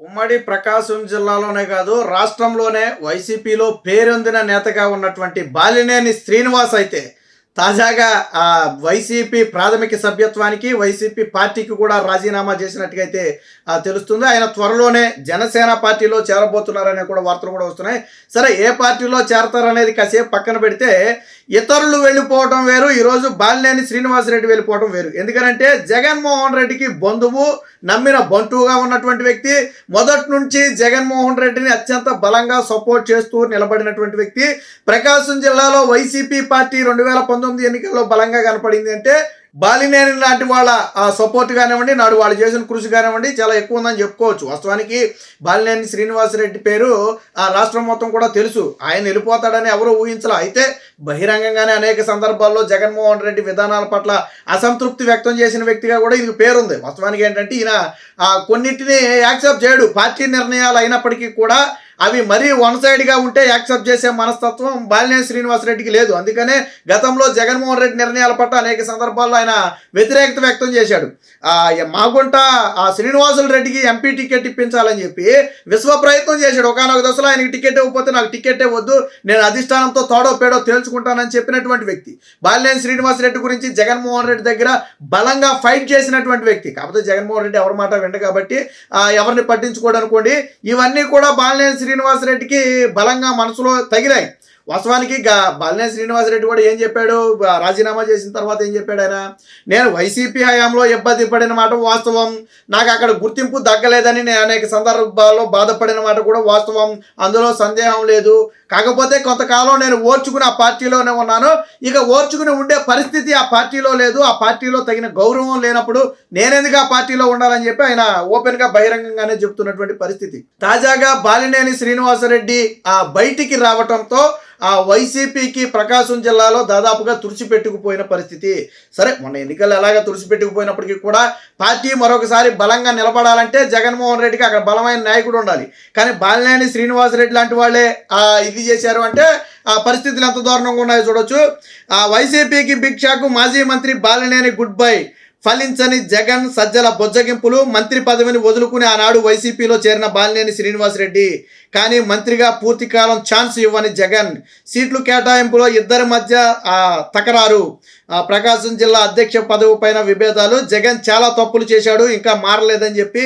ఉమ్మడి ప్రకాశం జిల్లాలోనే కాదు రాష్ట్రంలోనే వైసీపీలో పేరొందిన నేతగా ఉన్నటువంటి బాలినేని శ్రీనివాస్ అయితే తాజాగా వైసీపీ ప్రాథమిక సభ్యత్వానికి వైసీపీ పార్టీకి కూడా రాజీనామా చేసినట్టుగా అయితే తెలుస్తుంది. ఆయన త్వరలోనే జనసేన పార్టీలో చేరబోతున్నారనే కూడా వార్తలు కూడా వస్తున్నాయి. సరే, ఏ పార్టీలో చేరతారనేది కాసేపు పక్కన పెడితే ఇతరులు వెళ్ళిపోవడం వేరు, ఈరోజు బాలినేని శ్రీనివాసరెడ్డి వెళ్ళిపోవడం వేరు. ఎందుకంటే జగన్మోహన్ రెడ్డికి బంధువు, నమ్మిన బంటువుగా ఉన్నటువంటి వ్యక్తి, మొదటి నుంచి జగన్మోహన్ రెడ్డిని అత్యంత బలంగా సపోర్ట్ చేస్తూ నిలబడినటువంటి వ్యక్తి. ప్రకాశం జిల్లాలో వైసీపీ పార్టీ 2019 ఎన్నికల్లో బలంగా కనపడింది అంటే బాలినేని లాంటి వాళ్ళ సపోర్ట్ కానివ్వండి, నాడు వాళ్ళు చేసిన కృషి కానివ్వండి చాలా ఎక్కువ ఉందని చెప్పుకోవచ్చు. వాస్తవానికి బాలినేని శ్రీనివాసరెడ్డి పేరు ఆ రాష్ట్రం మొత్తం కూడా తెలుసు. ఆయన వెళ్ళిపోతాడని ఎవరూ ఊహించలే. అయితే బహిరంగంగానే అనేక సందర్భాల్లో జగన్మోహన్ రెడ్డి విధానాల పట్ల అసంతృప్తి వ్యక్తం చేసిన వ్యక్తిగా కూడా ఇది పేరుంది. వాస్తవానికి ఏంటంటే ఈయన కొన్నింటిని యాక్సెప్ట్ చేయడు. పార్టీ నిర్ణయాలు అయినప్పటికీ కూడా అవి మరీ వన్ సైడ్గా ఉంటే యాక్సెప్ట్ చేసే మనస్తత్వం బాలినేని శ్రీనివాసరెడ్డికి లేదు. అందుకనే గతంలో జగన్మోహన్ రెడ్డి నిర్ణయాల పట్ల అనేక సందర్భాల్లో ఆయన వ్యతిరేకత వ్యక్తం చేశాడు. మాగుంట శ్రీనివాసులు రెడ్డికి ఎంపీ టికెట్ ఇప్పించాలని చెప్పి విశ్వ ప్రయత్నం చేశాడు. ఒకనొక దశలో ఆయనకి టికెట్ ఇవ్వకపోతే నాకు టికెటే వద్దు, నేను అధిష్టానంతో తోడో పేడో తేల్చుకుంటానని చెప్పినటువంటి వ్యక్తి. బాలినేని శ్రీనివాసరెడ్డి గురించి జగన్మోహన్ రెడ్డి దగ్గర బలంగా ఫైట్ చేసినటువంటి వ్యక్తి. కాకపోతే జగన్మోహన్ రెడ్డి ఎవరి మాట వింట కాబట్టి ఎవరిని పట్టించుకోడు అనుకోండి. ఇవన్నీ కూడా బాలినేని శ్రీనివాసరెడ్డికి బలంగా మనసులో తగిలాయి. వాస్తవానికి బాలినేని శ్రీనివాసరెడ్డి కూడా ఏం చెప్పాడు, రాజీనామా చేసిన తర్వాత ఏం చెప్పాడు ఆయన, నేను వైసీపీ హయాంలో ఇబ్బంది పడిన మాట వాస్తవం, నాకు అక్కడ గుర్తింపు దక్కలేదని నేను అనేక సందర్భాల్లో బాధపడిన మాట కూడా వాస్తవం, అందులో సందేహం లేదు. కాకపోతే కొంతకాలం నేను ఓర్చుకుని ఆ పార్టీలోనే ఉన్నాను, ఇక ఓర్చుకుని ఉండే పరిస్థితి ఆ పార్టీలో లేదు, ఆ పార్టీలో తగిన గౌరవం లేనప్పుడు నేనెందుకు ఆ పార్టీలో ఉండాలని చెప్పి ఆయన ఓపెన్గా బహిరంగంగానే చెప్తున్నటువంటి పరిస్థితి. తాజాగా బాలినేని శ్రీనివాసరెడ్డి బయటికి రావటంతో వైసీపీకి ప్రకాశం జిల్లాలో దాదాపుగా తుడిచిపెట్టుకుపోయిన పరిస్థితి. సరే, మొన్న ఎన్నికలు ఎలాగ తుడిచిపెట్టుకుపోయినప్పటికీ కూడా పార్టీ మరొకసారి బలంగా నిలబడాలంటే జగన్మోహన్ రెడ్డికి అక్కడ బలమైన నాయకుడు ఉండాలి. కానీ బాలినేని శ్రీనివాసరెడ్డి లాంటి వాళ్ళే ఇది చేశారు అంటే ఆ పరిస్థితులు ఎంత దారుణంగా ఉన్నాయో చూడొచ్చు. వైసీపీకి బిగ్ షాక్, మాజీ మంత్రి బాలినేని గుడ్ బై, ఫలించని జగన్ సజ్జల బొజ్జగింపులు, మంత్రి పదవిని వదులుకుని ఆనాడు వైసీపీలో చేరిన బాలినేని శ్రీనివాసరెడ్డి. కానీ మంత్రిగా పూర్తికాలం ఛాన్స్ ఇవ్వని జగన్, సీట్లు కేటాయింపులో ఇద్దరి మధ్య తకరారు, ప్రకాశం జిల్లా అధ్యక్ష పదవి పైన విభేదాలు, జగన్ చాలా తప్పులు చేశాడు ఇంకా మారలేదని చెప్పి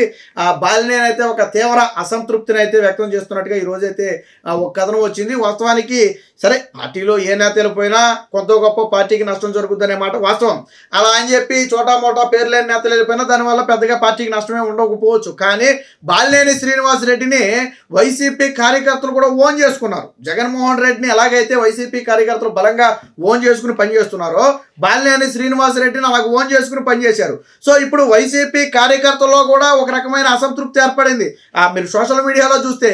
బాలినేని అయితే ఒక తీవ్ర అసంతృప్తిని అయితే వ్యక్తం చేస్తున్నట్టుగా ఈరోజైతే ఒక కథనం వచ్చింది. వాస్తవానికి సరే, పార్టీలో ఏ నేతలు పోయినా కొంత గొప్ప పార్టీకి నష్టం జరుగుతుందనే మాట వాస్తవం. అలా అని చెప్పి చోటా మోటా పేరు లేని నేతలు వెళ్ళిపోయినా దానివల్ల పెద్దగా పార్టీకి నష్టమే ఉండకపోవచ్చు. కానీ బాలినేని శ్రీనివాసరెడ్డిని వైసీపీ కార్యకర్తలు కూడా ఓన్ చేసుకున్నారు. జగన్మోహన్ రెడ్డిని ఎలాగైతే వైసీపీ కార్యకర్తలు బలంగా ఓన్ చేసుకుని పనిచేస్తున్నారో బాలినేని శ్రీనివాసరెడ్డిని అలాగ ఓన్ చేసుకుని పనిచేశారు. సో ఇప్పుడు వైసీపీ కార్యకర్తల్లో కూడా ఒక రకమైన అసంతృప్తి ఏర్పడింది. మీరు సోషల్ మీడియాలో చూస్తే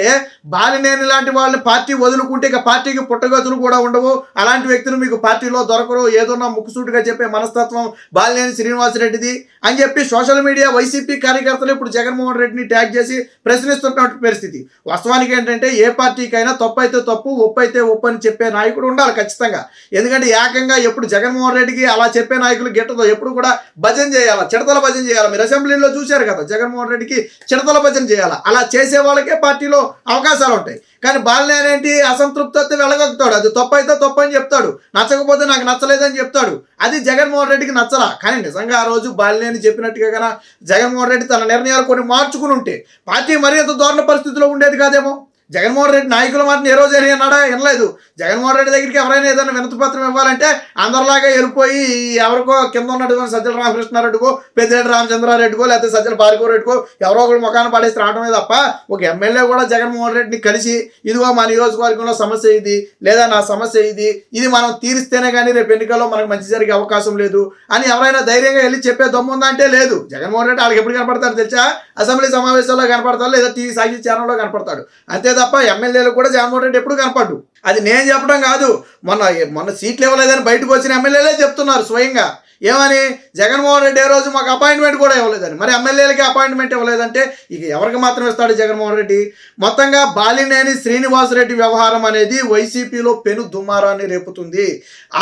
బాలినేని లాంటి వాళ్ళని పార్టీ వదులుకుంటే ఇక పార్టీకి పుట్టగతులు కూడా ఉండవు, అలాంటి వ్యక్తులు మీకు పార్టీలో దొరకరు, ఏదన్నా ముక్కుసూటిగా చెప్పే మనస్తత్వం బాలినేని శ్రీనివాసరెడ్డిది అని చెప్పి సోషల్ మీడియా వైసీపీ కార్యకర్తలు ఇప్పుడు జగన్మోహన్ రెడ్డిని ట్యాగ్ చేసి ప్రశ్నిస్తున్నటువంటి పరిస్థితి. వాస్తవానికి ఏంటంటే ఏ పార్టీకైనా తప్పు అయితే తప్పు, ఒప్పు అయితే ఒప్పు అని చెప్పే నాయకుడు ఉండాలి ఖచ్చితంగా. ఎందుకంటే ఏకంగా ఎప్పుడు జగన్మోహన్ రెడ్డికి అలా చెప్పే నాయకులు గిట్టదు, ఎప్పుడు కూడా భజన చేయాలా, చిడతల భజన చేయాలి. మీరు అసెంబ్లీలో చూశారు కదా, జగన్మోహన్ రెడ్డికి చిడతల భజన చేయాలా. అలా చేసే వాళ్ళకే పార్టీలో అవకాశాలు ఉంటాయి. కానీ బాలినేని ఏంటి, అసంతృప్తి వస్తే వెళ్ళగలుగుతాడు, అది తప్పు అయితే తప్పు అని చెప్తాడు, నచ్చకపోతే నాకు నచ్చలేదని చెప్తాడు. అది జగన్మోహన్ రెడ్డికి నచ్చలా. కానీ నిజంగా ఆ రోజు బాలినేని చెప్పినట్టుగా కన్నా జగన్మోహన్ రెడ్డి తన నిర్ణయాలు కొన్ని మార్చుకుని ఉంటే పార్టీ మరింత దారుణ పరిస్థితిలో ఉండేది కాదేమో. జగన్మోహన్ రెడ్డి నాయకుల మాత్రం ఏ రోజు అన్నాడా వినలేదు. జగన్మోహన్ రెడ్డి దగ్గరికి ఎవరైనా ఏదైనా వినతి పత్రం ఇవ్వాలంటే అందరిలాగా వెళ్ళిపోయి ఎవరికో కింద ఉన్నటువంటి సజ్జల రామకృష్ణారెడ్డికో, పెద్దిరెడ్డి రామచంద్రారెడ్డికో, లేకపోతే సజ్జల భార్గవరెడ్డికో ఎవరో ఒకరు ముఖాన్ని పడేసి రావడమే తప్ప ఒక ఎమ్మెల్యే కూడా జగన్మోహన్ రెడ్డిని కలిసి ఇదిగో మా నియోజకవర్గంలో సమస్య ఇది, లేదా నా సమస్య ఇది మనం తీరిస్తేనే కానీ రేపు ఎన్నికల్లో మనకు మంచి జరిగే అవకాశం లేదు అని ఎవరైనా ధైర్యంగా వెళ్ళి చెప్పే దమ్ము ఉందంటే లేదు. జగన్మోహన్ రెడ్డి వాళ్ళకి ఎప్పుడు కనపడతారు తెలుసా, అసెంబ్లీ సమావేశాల్లో కనపడతాడు, లేదా టీవీ సాక్షి ఛానల్లో కనపడతాడు, అంతే తప్ప ఎమ్మెల్యేలు కూడా జగన్మోహన్ రెడ్డి ఎప్పుడు కనపడ్డు. అది నేను చెప్పడం కాదు, మొన్న సీట్లు ఇవ్వలేదని బయటకు వచ్చిన ఎమ్మెల్యేలే చెప్తున్నారు స్వయంగా. ఏమని, జగన్మోహన్ రెడ్డి ఏ రోజు మాకు అపాయింట్మెంట్ కూడా ఇవ్వలేదని. మరి ఎమ్మెల్యేలకి అపాయింట్మెంట్ ఇవ్వలేదంటే ఇక ఎవరికి మాత్రం ఇస్తాడు జగన్మోహన్ రెడ్డి? మొత్తంగా బాలినేని శ్రీనివాసరెడ్డి వ్యవహారం అనేది వైసీపీలో పెను దుమారాన్ని రేపుతుంది.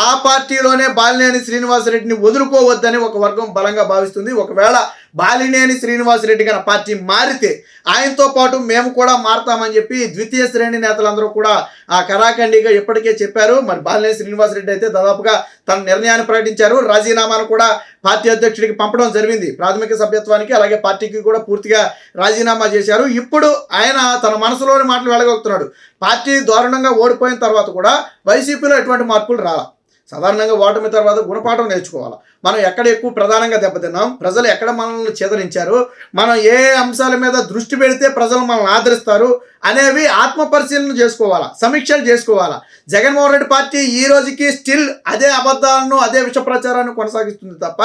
ఆ పార్టీలోనే బాలినేని శ్రీనివాసరెడ్డిని వదులుకోవద్దని ఒక వర్గం బలంగా భావిస్తుంది. ఒకవేళ బాలినేని శ్రీనివాసరెడ్డి గారి పార్టీ మారితే ఆయనతో పాటు మేము కూడా మారతామని చెప్పి ద్వితీయ శ్రేణి నేతలందరూ కూడా ఆ కరాఖండిగా ఇప్పటికే చెప్పారు. మరి బాలినేని శ్రీనివాసరెడ్డి అయితే దాదాపుగా తన నిర్ణయాన్ని ప్రకటించారు. రాజీనామాను కూడా పార్టీ అధ్యక్షుడికి పంపడం జరిగింది. ప్రాథమిక సభ్యత్వానికి అలాగే పార్టీకి కూడా పూర్తిగా రాజీనామా చేశారు. ఇప్పుడు ఆయన తన మనసులోని మాటలు వెళ్ళగలుగుతున్నాడు. పార్టీ దారుణంగా ఓడిపోయిన తర్వాత కూడా వైసీపీలో ఎటువంటి మార్పులు రాలా. సాధారణంగా ఓటమి తర్వాత గుణపాఠం నేర్చుకోవాలి. మనం ఎక్కడ ఎక్కువ ప్రధానంగా దెబ్బతిన్నాం, ప్రజలు ఎక్కడ మనల్ని చెదరించారు, మనం ఏ అంశాల మీద దృష్టి పెడితే ప్రజలు మనల్ని ఆదరిస్తారు అనేవి ఆత్మ పరిశీలన చేసుకోవాలా, సమీక్షలు చేసుకోవాలా. జగన్మోహన్ రెడ్డి పార్టీ ఈ రోజుకి స్టిల్ అదే అబద్ధాలను అదే విష ప్రచారాన్ని కొనసాగిస్తుంది తప్ప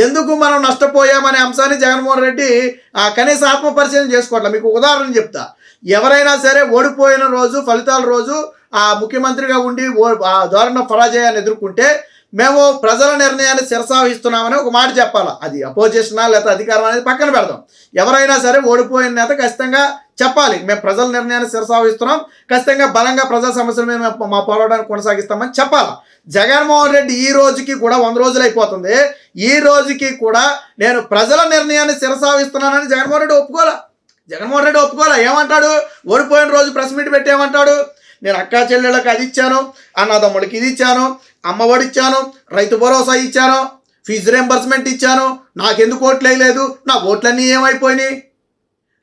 ఎందుకు మనం నష్టపోయామనే అంశాన్ని జగన్మోహన్ రెడ్డి కనీస ఆత్మ పరిశీలన చేసుకోవట్లేదు. మీకు ఉదాహరణ చెప్తా. ఎవరైనా సరే ఓడిపోయిన రోజు ఫలితాల రోజు ముఖ్యమంత్రిగా ఉండి దారుణ పరాజయాన్ని ఎదుర్కొంటే మేము ప్రజల నిర్ణయాన్ని శిరసావహిస్తున్నామని ఒక మాట చెప్పాలా. అది అపోజిషనా లేకపోతే అధికారం అనేది పక్కన పెడదాం. ఎవరైనా సరే ఓడిపోయిన నేత ఖచ్చితంగా చెప్పాలి, మేము ప్రజల నిర్ణయాన్ని శిరసావహిస్తున్నాం, ఖచ్చితంగా బలంగా ప్రజా సమస్యల మీద మా పోరాటాన్ని కొనసాగిస్తామని చెప్పాలా. జగన్మోహన్ రెడ్డి ఈ రోజుకి కూడా 100 రోజులు అయిపోతుంది. ఈ రోజుకి కూడా నేను ప్రజల నిర్ణయాన్ని శిరసావహిస్తున్నానని జగన్మోహన్ రెడ్డి ఒప్పుకోలా. ఏమంటాడు? ఓడిపోయిన రోజు ప్రెస్ మీట్ పెట్టి ఏమంటాడు? నేను అక్కా చెల్లెళ్ళకి అది ఇచ్చాను, అన్నదమ్ముడికి ఇది ఇచ్చాను, అమ్మఒడి ఇచ్చాను, రైతు భరోసా ఇచ్చాను, ఫీజు రింబర్స్మెంట్ ఇచ్చాను, నాకెందుకు ఓట్లు వేయలేదు, నా ఓట్లన్నీ ఏమైపోయినాయి.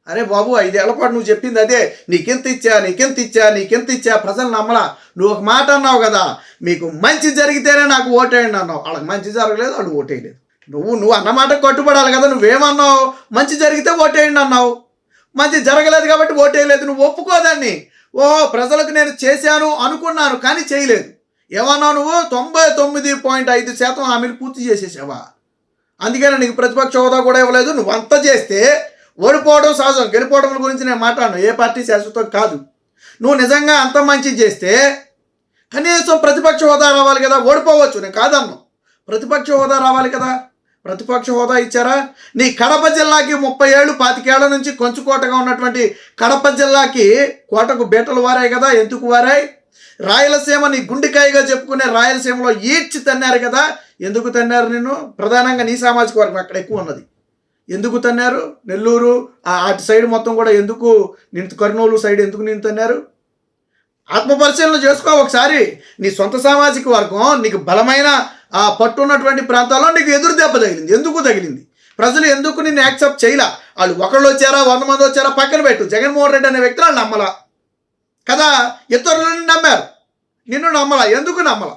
అరే బాబు, 5 ఏళ్ల పాటు నువ్వు చెప్పింది అదే, నీకెంత ఇచ్చా ప్రజలు నమ్మలా. నువ్వు ఒక మాట అన్నావు కదా, మీకు మంచి జరిగితేనే నాకు ఓటేయండి అన్నావు. వాళ్ళకి మంచి జరగలేదు, వాళ్ళు ఓటేయలేదు. నువ్వు అన్నమాట కట్టుబడాలి కదా. నువ్వేమన్నావు? మంచి జరిగితే ఓటేయండి అన్నావు. మంచి జరగలేదు కాబట్టి ఓటేయలేదు. నువ్వు ఒప్పుకోదాన్ని. ప్రజలకు నేను చేశాను అనుకున్నాను కానీ చేయలేదు. ఏమన్నావు నువ్వు? 99.5% హామీలు పూర్తి చేసేసావా? అందుకని నీకు ప్రతిపక్ష హోదా కూడా ఇవ్వలేదు. నువ్వు అంత చేస్తే ఓడిపోవడం సహజం, గెలిపోవడం గురించి నేను మాట్లాడను. ఏ పార్టీ శాశ్వతం కాదు. నువ్వు నిజంగా అంత మంచి చేస్తే కనీసం ప్రతిపక్ష హోదా రావాలి కదా. ఓడిపోవచ్చు, నేను కాదన్ను, ప్రతిపక్ష హోదా రావాలి కదా. ప్రతిపక్ష హోదా ఇచ్చారా? నీ కడప జిల్లాకి 30 ఏళ్ళు 25 ఏళ్ల నుంచి కొంచుకోటగా ఉన్నటువంటి కడప జిల్లాకి కోటకు బీటలు వారాయి కదా. ఎందుకు వారాయి? రాయలసీమ నీ గుండెకాయగా చెప్పుకునే రాయలసీమలో ఈడ్చి తన్నారు కదా. ఎందుకు తన్నారు? నిన్ను ప్రధానంగా నీ సామాజిక వర్గం అక్కడ ఎక్కువ ఉన్నది. ఎందుకు తన్నారు? నెల్లూరు అటు సైడ్ మొత్తం కూడా ఎందుకు కర్నూలు సైడ్ ఎందుకు నేను తన్నారు? ఆత్మపరిశీలన చేసుకో ఒకసారి. నీ సొంత సామాజిక వర్గం నీకు బలమైన పట్టున్నటువంటి ప్రాంతాల్లో నీకు ఎదురు దెబ్బ తగిలింది. ఎందుకు తగిలింది? ప్రజలు ఎందుకు నిన్ను యాక్సెప్ట్ చేయలా? వాళ్ళు ఒకళ్ళు వచ్చారా 100 మంది వచ్చారా పక్కన పెట్టు. జగన్మోహన్ రెడ్డి అనే వ్యక్తి వాళ్ళు నమ్మలా కదా. ఇతరులను నమ్మారు, నిన్ను నమ్మలా. ఎందుకు నమ్మలా?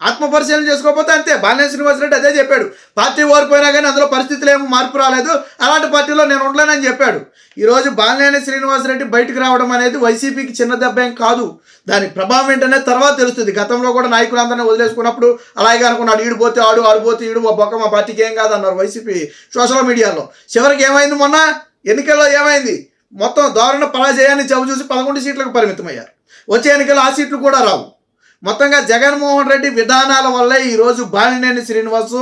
ఆత్మపరిశీలన చేసుకోకపోతే అంతే. బాలినేని శ్రీనివాసరెడ్డి అదే చెప్పాడు. పార్టీ ఓడిపోయినా కానీ అందులో పరిస్థితులు ఏమో మార్పు రాలేదు, అలాంటి పార్టీలో నేను ఉండలేనని చెప్పాడు. ఈరోజు బాలినేని శ్రీనివాసరెడ్డి బయటకు రావడం అనేది వైసీపీకి చిన్న దెబ్బ ఏం కాదు. దాని ప్రభావం ఏంటనే తర్వాత తెలుస్తుంది. గతంలో కూడా నాయకులందరినీ వదిలేసుకున్నప్పుడు అలాగే అనుకున్నాడు, ఈడిపోతే ఆడిపోతే ఈడు బొక్క మా పార్టీకి ఏం కాదన్నారు వైసీపీ సోషల్ మీడియాలో. చివరికి ఏమైంది? మొన్న ఎన్నికల్లో ఏమైంది? మొత్తం దారుణ పరాజయాన్ని చవిచూసి 11 సీట్లకు పరిమితమయ్యారు. వచ్చే ఎన్నికల్లో ఆ సీట్లు కూడా రావు. మొత్తంగా జగన్మోహన్ రెడ్డి విధానాల వల్లే ఈరోజు బాలినేని శ్రీనివాసు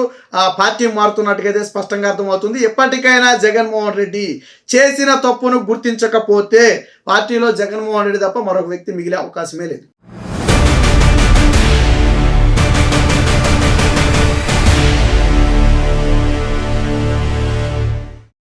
పార్టీ మారుతున్నట్టుగా స్పష్టంగా అర్థమవుతుంది. ఎప్పటికైనా జగన్మోహన్ రెడ్డి చేసిన తప్పును గుర్తించకపోతే పార్టీలో జగన్మోహన్ రెడ్డి తప్ప మరొక వ్యక్తి మిగిలే అవకాశమే లేదు.